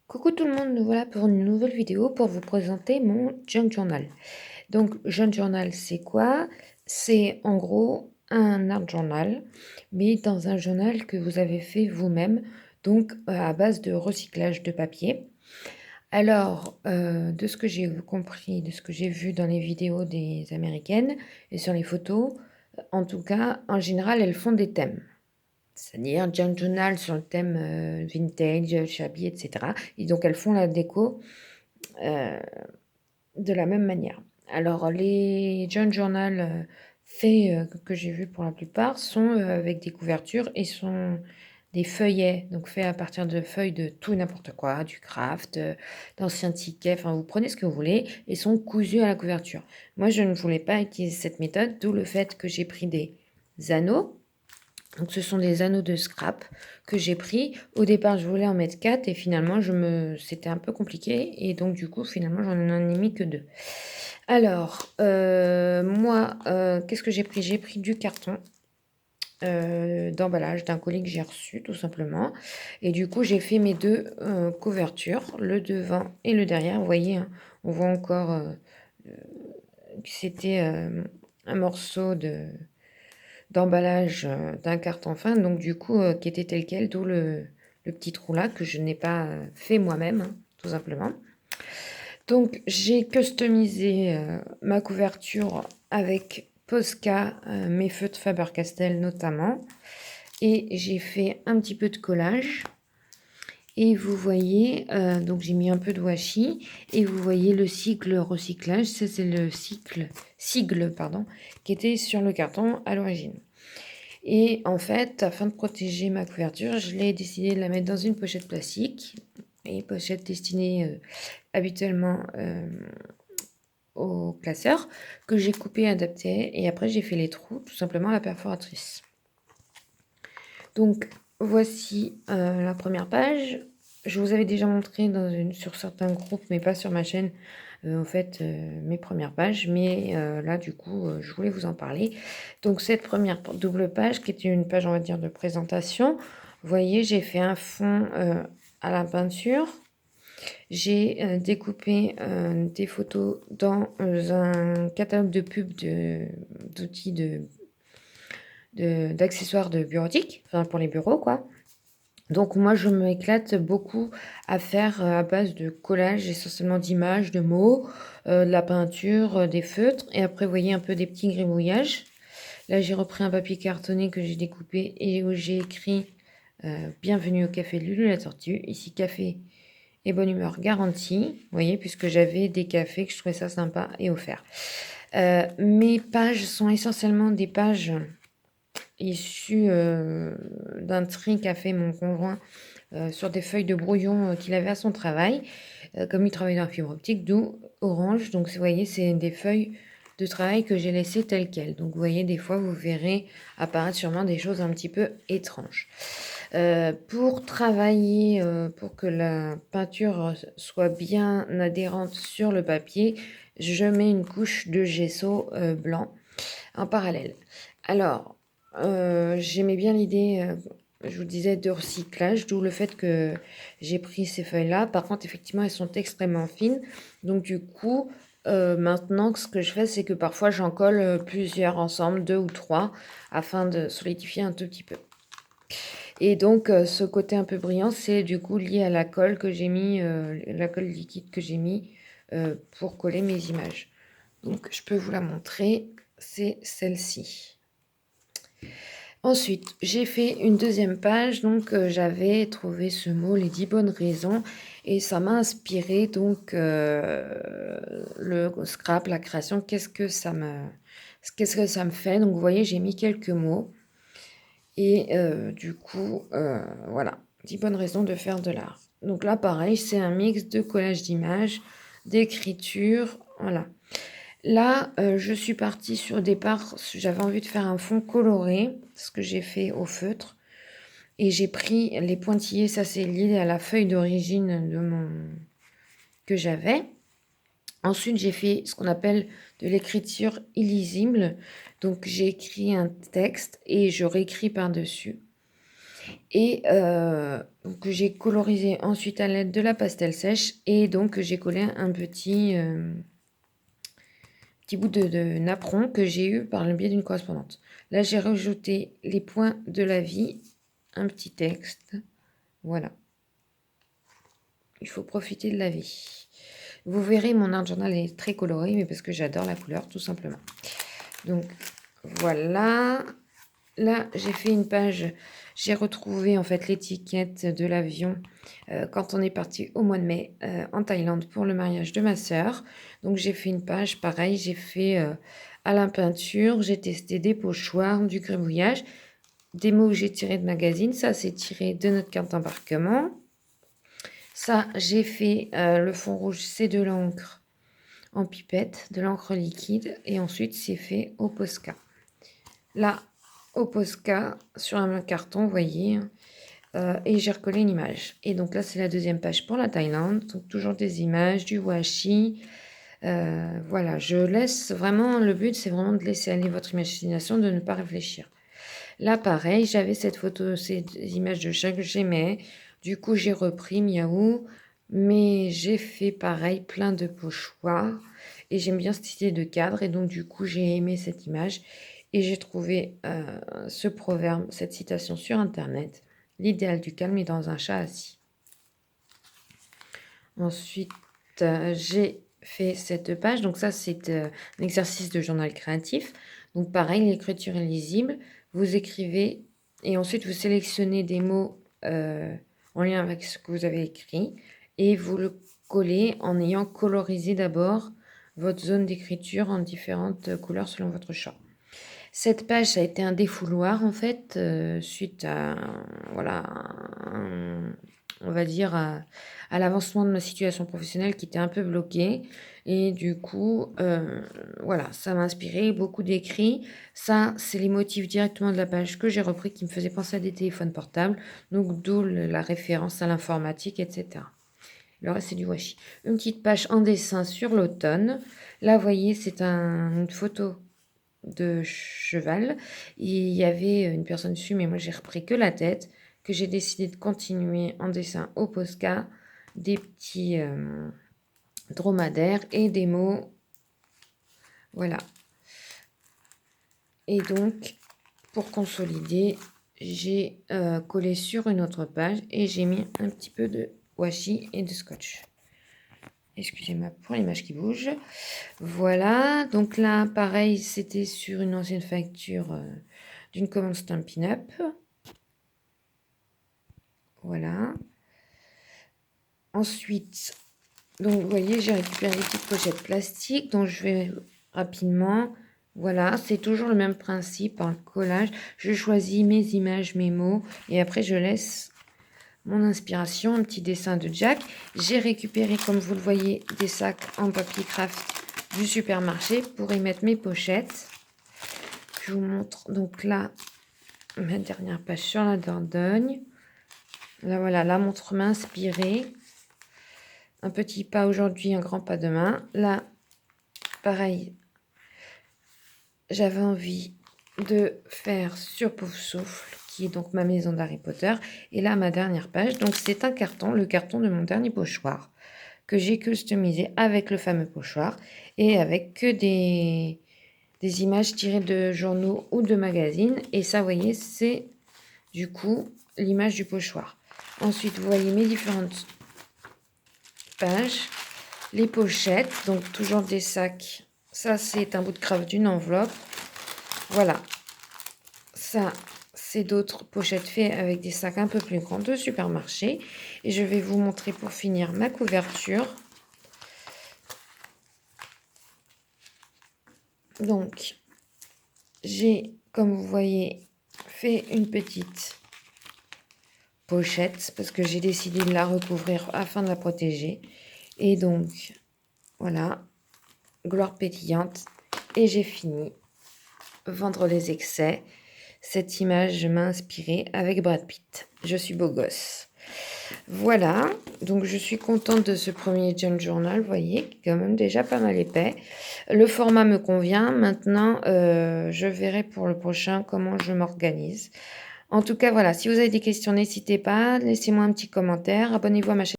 Coucou tout le monde, nous voilà pour une nouvelle vidéo pour vous présenter mon junk journal. Donc, junk journal, c'est quoi? C'est en gros un art journal, mais dans un journal que vous avez fait vous-même, donc à base de recyclage de papier. Alors, de ce que j'ai compris, de ce que j'ai vu dans les vidéos des Américaines et sur les photos, en tout cas, en général, elles font des thèmes. C'est-à-dire junk journal sur le thème vintage, shabby, etc. Et donc elles font la déco euh, de la même manière. Alors les junk journal faits que j'ai vus pour la plupart sont avec des couvertures et sont des feuillets, donc faits à partir de feuilles de tout et n'importe quoi, du craft, d'anciens tickets, enfin vous prenez ce que vous voulez, et sont cousus à la couverture. Moi je ne voulais pas utiliser cette méthode, d'où le fait que j'ai pris des anneaux. Donc ce sont des anneaux de scrap que j'ai pris. Au départ, je voulais en mettre 4 et finalement, c'était un peu compliqué. Et donc du coup, finalement, j'en ai mis que 2. Alors, moi, qu'est-ce que j'ai pris? J'ai pris du carton d'emballage d'un colis que j'ai reçu, tout simplement. Et du coup, j'ai fait mes deux couvertures, le devant et le derrière. Vous voyez, hein, on voit encore que c'était un morceau d'emballage d'un carton fin, donc du coup, qui était tel quel, d'où le petit trou là que je n'ai pas fait moi-même, hein, tout simplement. Donc, j'ai customisé ma couverture avec Posca, mes feutres Faber-Castell notamment, et j'ai fait un petit peu de collage. Et vous voyez, donc j'ai mis un peu de washi, et vous voyez le cycle recyclage, ça c'est le sigle, pardon, qui était sur le carton à l'origine. Et en fait, afin de protéger ma couverture, je l'ai décidé de la mettre dans une pochette plastique. Et pochette destinée habituellement au classeur, que j'ai coupé et adapté. Et après, j'ai fait les trous, tout simplement à la perforatrice. Donc, voici la première page. Je vous avais déjà montré sur certains groupes, mais pas sur ma chaîne, en fait, mes premières pages. Mais là, du coup, je voulais vous en parler. Donc, cette première double page, qui était une page, on va dire, de présentation, vous voyez, j'ai fait un fond à la peinture. J'ai découpé des photos dans un catalogue de pub d'outils d'accessoires de bureautique, enfin pour les bureaux, quoi. Donc moi, je m'éclate beaucoup à faire à base de collage, essentiellement d'images, de mots, de la peinture, des feutres. Et après, vous voyez un peu des petits gribouillages. Là, j'ai repris un papier cartonné que j'ai découpé et où j'ai écrit Bienvenue au café Lulu la Tortue. Ici, café et bonne humeur garantie. Vous voyez, puisque j'avais des cafés que je trouvais ça sympa et offert. Mes pages sont essentiellement des pages issu d'un tri qu'a fait mon conjoint sur des feuilles de brouillon qu'il avait à son travail, comme il travaille dans la fibre optique, d'où orange. Donc, vous voyez, c'est des feuilles de travail que j'ai laissées telles quelles. Donc, vous voyez, des fois, vous verrez apparaître sûrement des choses un petit peu étranges. Pour travailler, pour que la peinture soit bien adhérente sur le papier, je mets une couche de gesso blanc en parallèle. Alors, j'aimais bien l'idée, je vous disais, de recyclage, d'où le fait que j'ai pris ces feuilles-là. Par contre, effectivement, elles sont extrêmement fines. Donc, du coup, maintenant, ce que je fais, c'est que parfois, j'en colle plusieurs ensemble, 2 ou 3, afin de solidifier un tout petit peu. Et donc, ce côté un peu brillant, c'est du coup lié à la colle que j'ai mis, la colle liquide que j'ai mis pour coller mes images. Donc, je peux vous la montrer. C'est celle-ci. Ensuite, j'ai fait une deuxième page, donc j'avais trouvé ce mot, les 10 bonnes raisons, et ça m'a inspiré donc le scrap, la création, qu'est-ce que ça me fait. Donc vous voyez, j'ai mis quelques mots, et du coup, voilà, 10 bonnes raisons de faire de l'art. Donc là, pareil, c'est un mix de collage d'images, d'écriture, voilà. Là, je suis partie sur départ, j'avais envie de faire un fond coloré, ce que j'ai fait au feutre. Et j'ai pris les pointillés, ça c'est lié à la feuille d'origine que j'avais. Ensuite, j'ai fait ce qu'on appelle de l'écriture illisible. Donc, j'ai écrit un texte et je réécris par-dessus. Et donc j'ai colorisé ensuite à l'aide de la pastel sèche et donc j'ai collé un petit bout de napperon que j'ai eu par le biais d'une correspondante. Là, j'ai rajouté les points de la vie, un petit texte. Voilà. Il faut profiter de la vie. Vous verrez, mon art journal est très coloré, mais parce que j'adore la couleur, tout simplement. Donc, voilà. Là, j'ai fait une page. J'ai retrouvé en fait l'étiquette de l'avion quand on est parti au mois de mai en Thaïlande pour le mariage de ma sœur. Donc, j'ai fait une page pareil. J'ai fait à la peinture. J'ai testé des pochoirs, du gribouillage, des mots que j'ai tirés de magazines. Ça, c'est tiré de notre carte d'embarquement. Ça, j'ai fait le fond rouge, c'est de l'encre en pipette, de l'encre liquide. Et ensuite, c'est fait au Posca. Là, au Posca, sur un carton, vous voyez, et j'ai recollé une image. Et donc là, c'est la deuxième page pour la Thaïlande. Donc toujours des images, du washi. Voilà, je laisse vraiment, le but, c'est vraiment de laisser aller votre imagination, de ne pas réfléchir. Là, pareil, j'avais cette photo, ces images de chat que j'aimais. Du coup, j'ai repris Miaou, mais j'ai fait pareil, plein de pochoirs. Et j'aime bien cette idée de cadre. Et donc, du coup, j'ai aimé cette image. Et j'ai trouvé ce proverbe, cette citation sur Internet. L'idéal du calme est dans un chat assis. Ensuite, j'ai fait cette page. Donc ça, c'est un exercice de journal créatif. Donc pareil, l'écriture est lisible. Vous écrivez et ensuite vous sélectionnez des mots en lien avec ce que vous avez écrit et vous le collez en ayant colorisé d'abord votre zone d'écriture en différentes couleurs selon votre choix. Cette page, ça a été un défouloir en fait, suite à, voilà, on va dire à l'avancement de ma situation professionnelle qui était un peu bloquée. Et du coup, voilà, ça m'a inspiré beaucoup d'écrits. Ça, c'est les motifs directement de la page que j'ai repris qui me faisaient penser à des téléphones portables. Donc, d'où la référence à l'informatique, etc. Le reste, c'est du washi. Une petite page en dessin sur l'automne. Là, vous voyez, c'est une photo de cheval. Il y avait une personne dessus, mais moi j'ai repris que la tête, que j'ai décidé de continuer en dessin au Posca, des petits dromadaires et des mots. Voilà. Et donc, pour consolider, j'ai collé sur une autre page et j'ai mis un petit peu de washi et de scotch. Excusez-moi pour l'image qui bouge. Voilà, donc là, pareil, c'était sur une ancienne facture d'une commande Stampin' Up. Voilà. Ensuite, donc vous voyez, j'ai récupéré des petites pochettes plastiques, donc je vais rapidement. Voilà, c'est toujours le même principe, le collage. Je choisis mes images, mes mots, et après je laisse mon inspiration, un petit dessin de Jack. J'ai récupéré, comme vous le voyez, des sacs en papier craft du supermarché pour y mettre mes pochettes. Je vous montre donc là ma dernière page sur la Dordogne. Là voilà, la montre m'a inspirée. Un petit pas aujourd'hui, un grand pas demain. Là, pareil, j'avais envie de faire sur Poufsouffle, qui est donc ma maison d'Harry Potter. Et là, ma dernière page, donc c'est un carton, le carton de mon dernier pochoir, que j'ai customisé avec le fameux pochoir et avec que des images tirées de journaux ou de magazines. Et ça, vous voyez, c'est du coup l'image du pochoir. Ensuite, vous voyez mes différentes pages, les pochettes, donc toujours des sacs. Ça, c'est un bout de craft d'une enveloppe. Voilà. Ça, c'est d'autres pochettes faites avec des sacs un peu plus grands de supermarché. Et je vais vous montrer pour finir ma couverture. Donc, j'ai, comme vous voyez, fait une petite pochette parce que j'ai décidé de la recouvrir afin de la protéger. Et donc, voilà, gloire pétillante. Et j'ai fini. Vendre les excès. Cette image m'a inspirée avec Brad Pitt. Je suis beau gosse. Voilà, donc je suis contente de ce premier junk journal, vous voyez, qui est quand même déjà pas mal épais. Le format me convient. Maintenant, je verrai pour le prochain comment je m'organise. En tout cas, voilà, si vous avez des questions, n'hésitez pas, laissez-moi un petit commentaire, abonnez-vous à ma chaîne.